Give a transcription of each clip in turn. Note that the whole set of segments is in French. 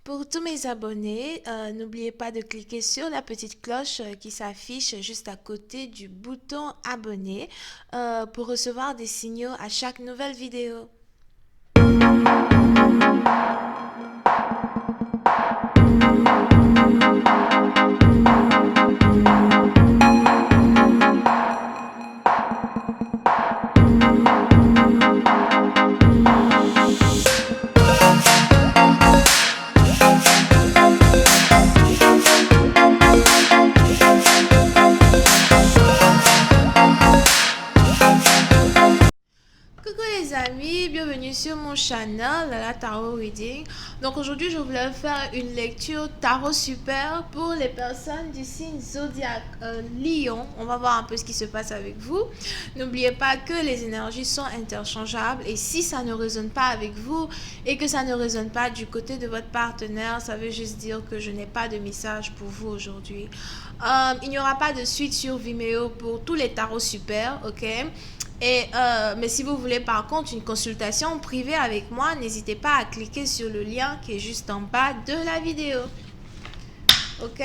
Pour tous mes abonnés, n'oubliez pas de cliquer sur la petite cloche qui s'affiche juste à côté du bouton abonner pour recevoir des signaux à chaque nouvelle vidéo. Coucou les amis, bienvenue sur mon channel la Tarot Reading. Donc aujourd'hui je voulais faire une lecture tarot super pour les personnes du signe zodiaque Lion. On va voir un peu ce qui se passe avec vous. N'oubliez pas que les énergies sont interchangeables et si ça ne résonne pas avec vous et que ça ne résonne pas du côté de votre partenaire, ça veut juste dire que je n'ai pas de message pour vous aujourd'hui. Il n'y aura pas de suite sur Vimeo pour tous les tarots super, ok? Mais si vous voulez par contre une consultation privée avec moi, n'hésitez pas à cliquer sur le lien qui est juste en bas de la vidéo. Ok?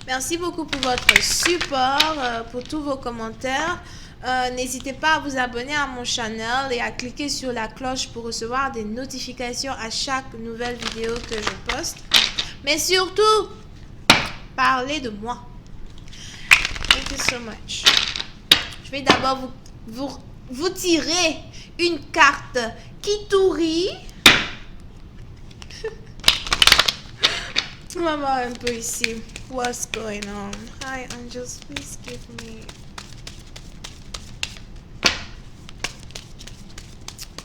Merci beaucoup pour votre support, pour tous vos commentaires. N'hésitez pas à vous abonner à mon channel et à cliquer sur la cloche pour recevoir des notifications à chaque nouvelle vidéo que je poste. Mais surtout, parlez de moi. Thank you so much. Je vais d'abord vous tirer une carte Kituri. On va voir un peu ici. What's going on? Hi angels, please give me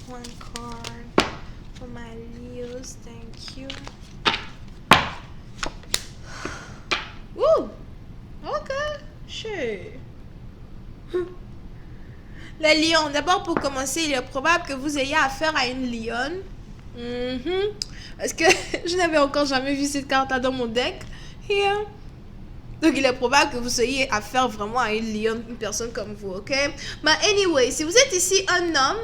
one card for my Leos. Thank you. Ooh, okay, sure. Les lions, d'abord pour commencer, il est probable que vous ayez affaire à une lionne. Parce que je n'avais encore jamais vu cette carte dans mon deck. Here. Donc il est probable que vous ayez affaire vraiment à une lionne, une personne comme vous, ok? Mais anyway, si vous êtes ici un homme,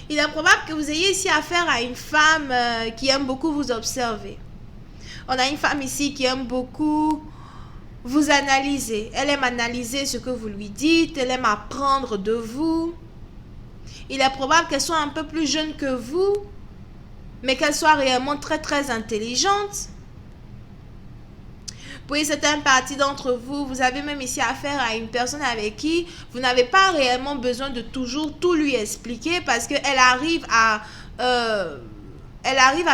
il est probable que vous ayez ici affaire à une femme qui aime beaucoup vous observer. On a une femme ici qui aime beaucoup vous analyser. Elle aime analyser ce que vous lui dites. Elle aime apprendre de vous. Il est probable qu'elle soit un peu plus jeune que vous, mais qu'elle soit réellement très très intelligente. Pour une certaine partie d'entre vous, vous avez même ici affaire à une personne avec qui vous n'avez pas réellement besoin de toujours tout lui expliquer parce qu'elle arrive à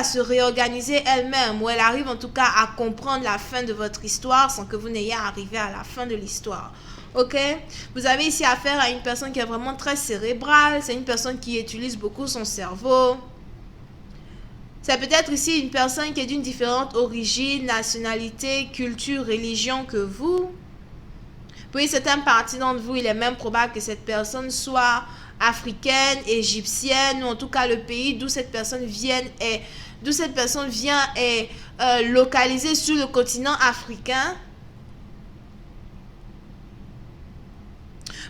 se réorganiser elle-même, ou elle arrive en tout cas à comprendre la fin de votre histoire sans que vous n'ayez arrivé à la fin de l'histoire. Ok? Vous avez ici affaire à une personne qui est vraiment très cérébrale, c'est une personne qui utilise beaucoup son cerveau. C'est peut-être ici une personne qui est d'une différente origine, nationalité, culture, religion que vous. Pour une certaine partie d'entre vous, il est même probable que cette personne soit africaine, égyptienne, ou en tout cas le pays d'où cette personne vient est localisé sur le continent africain.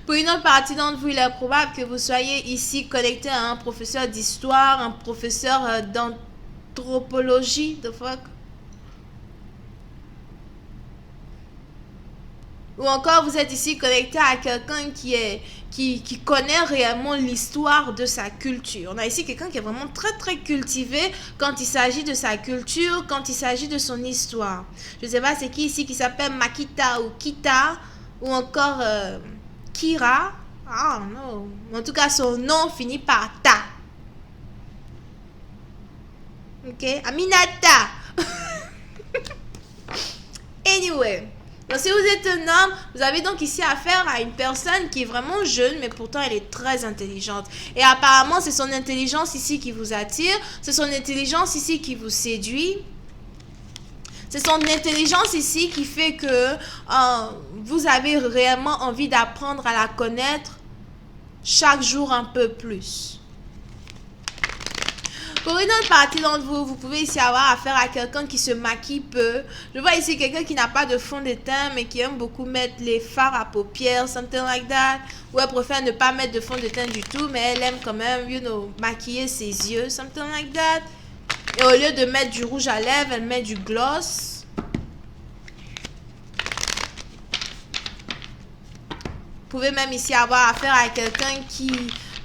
Pour une autre partie d'entre vous, il est probable que vous soyez ici connecté à un professeur d'histoire, un professeur d'anthropologie, ou encore vous êtes ici connecté à quelqu'un qui connaît réellement l'histoire de sa culture. On a ici quelqu'un qui est vraiment très très cultivé quand il s'agit de sa culture, quand il s'agit de son histoire. Je ne sais pas c'est qui ici qui s'appelle Makita ou Kita ou encore Kira. Ah non. En tout cas son nom finit par Ta. Ok, Aminata. Anyway. Donc si vous êtes un homme, vous avez donc ici affaire à une personne qui est vraiment jeune, mais pourtant elle est très intelligente. Et apparemment, c'est son intelligence ici qui vous attire, c'est son intelligence ici qui vous séduit. C'est son intelligence ici qui fait que vous avez réellement envie d'apprendre à la connaître chaque jour un peu plus. Pour une autre partie d'entre vous, vous pouvez ici avoir affaire à quelqu'un qui se maquille peu. Je vois ici quelqu'un qui n'a pas de fond de teint, mais qui aime beaucoup mettre les fards à paupières, something like that. Ou elle préfère ne pas mettre de fond de teint du tout, mais elle aime quand même, maquiller ses yeux, something like that. Et au lieu de mettre du rouge à lèvres, elle met du gloss. Vous pouvez même ici avoir affaire à quelqu'un qui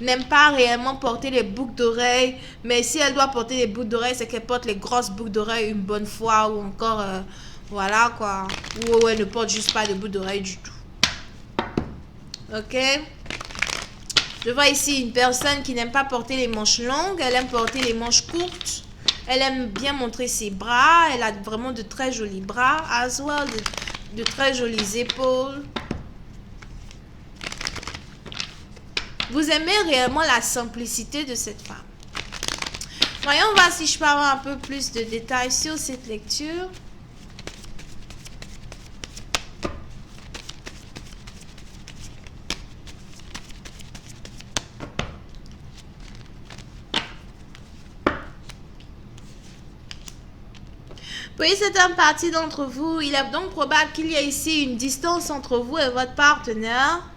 n'aime pas réellement porter les boucles d'oreilles. Mais si elle doit porter les boucles d'oreilles, c'est qu'elle porte les grosses boucles d'oreilles une bonne fois. Ou encore, voilà quoi. Ou elle ne porte juste pas de boucles d'oreilles du tout. Ok. Je vois ici une personne qui n'aime pas porter les manches longues. Elle aime porter les manches courtes. Elle aime bien montrer ses bras. Elle a vraiment de très jolis bras. As well, de très jolies épaules. Vous aimez réellement la simplicité de cette femme. Voyons voir si je peux avoir un peu plus de détails sur cette lecture. Pour une certaine partie d'entre vous, il est donc probable qu'il y ait ici une distance entre vous et votre partenaire.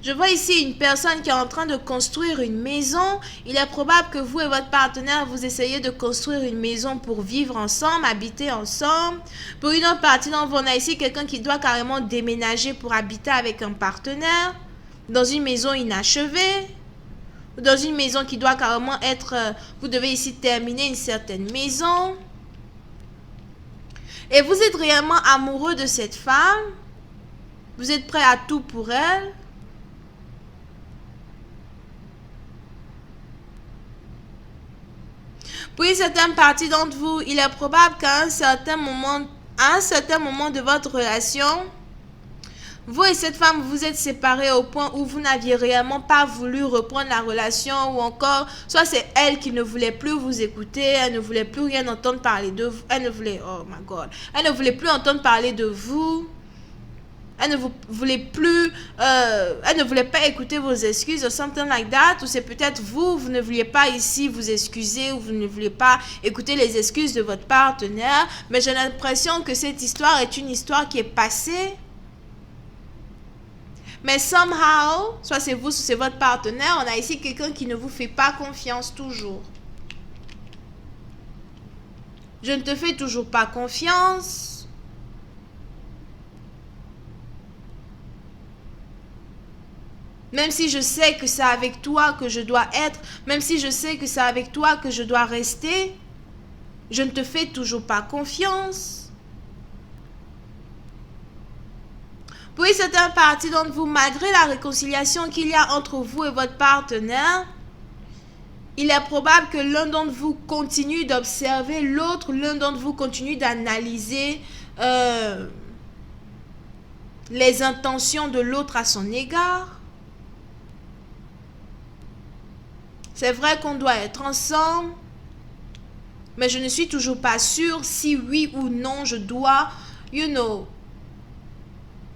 Je vois ici une personne qui est en train de construire une maison. Il est probable que vous et votre partenaire, vous essayez de construire une maison pour vivre ensemble, habiter ensemble. Pour une autre partie d'entre vous, on a ici quelqu'un qui doit carrément déménager pour habiter avec un partenaire dans une maison inachevée. Dans une maison qui doit carrément être... vous devez ici terminer une certaine maison. Et vous êtes réellement amoureux de cette femme. Vous êtes prêt à tout pour elle. Pour une certaine partie d'entre vous, il est probable qu'à un certain moment de votre relation, vous et cette femme, vous êtes séparés au point où vous n'aviez réellement pas voulu reprendre la relation, ou encore, soit c'est elle qui ne voulait plus vous écouter, elle ne voulait plus rien entendre parler de vous, elle ne voulait plus entendre parler de vous. Elle ne voulait plus, elle ne voulait pas écouter vos excuses, or something like that. Ou c'est peut-être vous ne vouliez pas ici vous excuser, ou vous ne vouliez pas écouter les excuses de votre partenaire. Mais j'ai l'impression que cette histoire est une histoire qui est passée. Mais somehow, soit c'est vous, soit c'est votre partenaire, on a ici quelqu'un qui ne vous fait pas confiance toujours. Je ne te fais toujours pas confiance. Même si je sais que c'est avec toi que je dois être, même si je sais que c'est avec toi que je dois rester, je ne te fais toujours pas confiance. Pour une certaine partie d'entre vous, malgré la réconciliation qu'il y a entre vous et votre partenaire, il est probable que l'un d'entre vous continue d'observer l'autre, l'un d'entre vous continue d'analyser les intentions de l'autre à son égard. C'est vrai qu'on doit être ensemble, mais je ne suis toujours pas sûre si oui ou non je dois,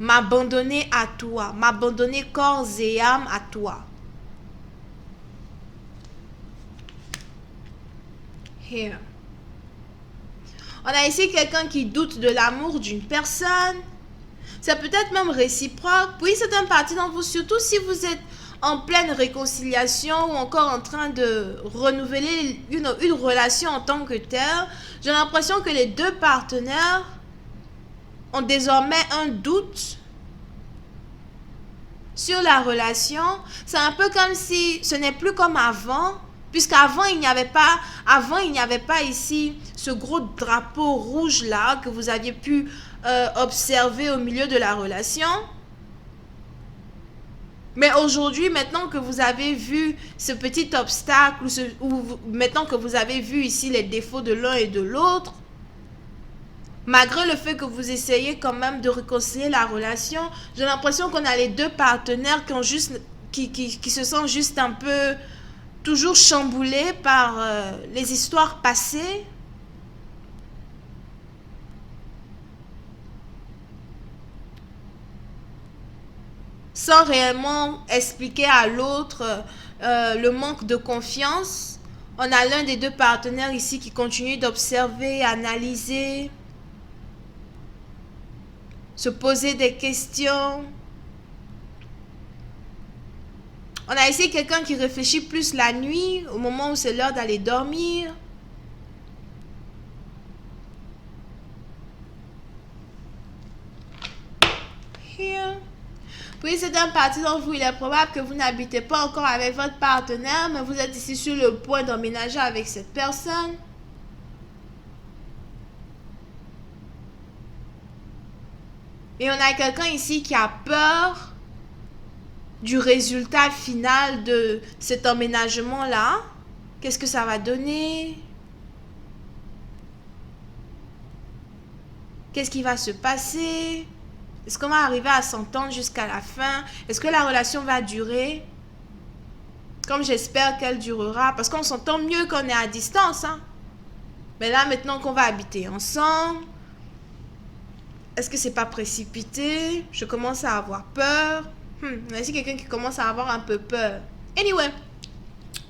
m'abandonner à toi, m'abandonner corps et âme à toi. Here. On a ici quelqu'un qui doute de l'amour d'une personne. C'est peut-être même réciproque. Pour une certaine partie d'entre vous, surtout si vous êtes en pleine réconciliation ou encore en train de renouveler une relation en tant que telle, j'ai l'impression que les deux partenaires ont désormais un doute sur la relation. C'est un peu comme si ce n'est plus comme avant, puisqu'avant il n'y avait pas ici ce gros drapeau rouge là que vous aviez pu observer au milieu de la relation. Mais aujourd'hui, maintenant que vous avez vu ce petit obstacle, maintenant que vous avez vu ici les défauts de l'un et de l'autre, malgré le fait que vous essayez quand même de réconcilier la relation, j'ai l'impression qu'on a les deux partenaires qui se sentent juste un peu toujours chamboulés par les histoires passées. Sans réellement expliquer à l'autre le manque de confiance. On a l'un des deux partenaires ici qui continue d'observer, analyser, se poser des questions. On a ici quelqu'un qui réfléchit plus la nuit, au moment où c'est l'heure d'aller dormir. Here. Puis c'est un parti d'entre vous, il est probable que vous n'habitez pas encore avec votre partenaire, mais vous êtes ici sur le point d'emménager avec cette personne. Et on a quelqu'un ici qui a peur du résultat final de cet emménagement-là. Qu'est-ce que ça va donner? Qu'est-ce qui va se passer? Est-ce qu'on va arriver à s'entendre jusqu'à la fin? Est-ce que la relation va durer? Comme j'espère qu'elle durera. Parce qu'on s'entend mieux quand on est à distance. Hein? Mais là, maintenant qu'on va habiter ensemble, est-ce que c'est pas précipité? Je commence à avoir peur. On a ici quelqu'un qui commence à avoir un peu peur. Anyway.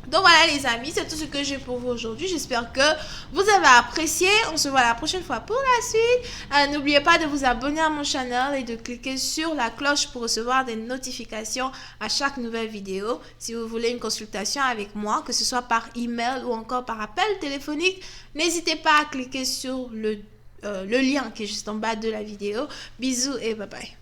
Donc voilà les amis, c'est tout ce que j'ai pour vous aujourd'hui. J'espère que vous avez apprécié. On se voit la prochaine fois pour la suite. N'oubliez pas de vous abonner à mon channel et de cliquer sur la cloche pour recevoir des notifications à chaque nouvelle vidéo. Si vous voulez une consultation avec moi, que ce soit par email ou encore par appel téléphonique, n'hésitez pas à cliquer sur le lien qui est juste en bas de la vidéo. Bisous et bye bye.